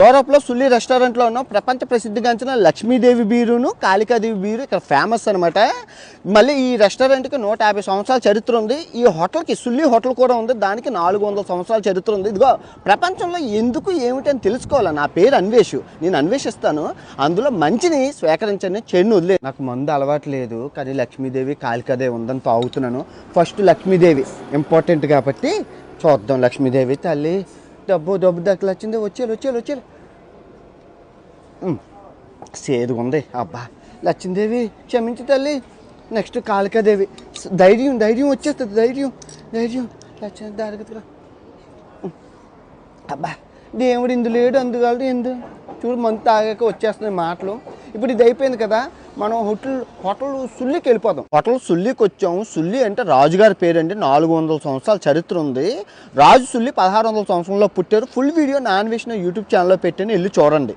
యూరోప్లో సుల్లి రెస్టారెంట్లో ఉన్న ప్రపంచ ప్రసిద్ధిగాంచిన లక్ష్మీదేవి బీరును కాళికాదేవి బీరు ఇక్కడ ఫేమస్ అనమాట. మళ్ళీ ఈ రెస్టారెంట్కి 150 సంవత్సరాల చరిత్ర ఉంది. ఈ హోటల్కి సుల్లి హోటల్ కూడా ఉంది, దానికి 400 సంవత్సరాల చరిత్ర ఉంది. ఇదిగో ప్రపంచంలో ఎందుకు ఏమిటి అని తెలుసుకోవాలి. నా పేరు అన్వేష్, నేను అన్వేషిస్తాను, అందులో మంచిని స్వీకరించండి, చెడుని వదిలే. నాకు మందు అలవాటు లేదు, కానీ లక్ష్మీదేవి కాళికాదేవి ఉందని తాగుతున్నాను. ఫస్ట్ లక్ష్మీదేవి ఇంపార్టెంట్ కాబట్టి చూద్దాం. లక్ష్మీదేవి తల్లి డబ్బు దగ్గర వచ్చింది, వచ్చేయాలి. సేదుగా ఉంది. అబ్బా లక్ష్మీదేవి క్షమించి తల్లి. నెక్స్ట్ కాళికాదేవి. ధైర్యం వచ్చేస్తుంది, ధైర్యం లక్ష్మీ దారిగతిరా. అబ్బా దేవుడు ఇందు లేడు, అందుకలదు ఎందు చూడు మంతు తాగాక వచ్చేస్తున్నాయి మాటలు. ఇప్పుడు ఇది అయిపోయింది కదా, మనం హోటల్ సుల్లికి వెళ్ళిపోదాం. హోటల్ సుల్లికి వచ్చాము. సుల్లి అంటే రాజుగారి పేరండి. 400 సంవత్సరాల చరిత్ర ఉంది. రాజు సుల్లి 1600 సంవత్సరంలో పుట్టారు. Full video non veg YouTube ఛానల్లో పెట్టాను, వెళ్ళి చూడండి.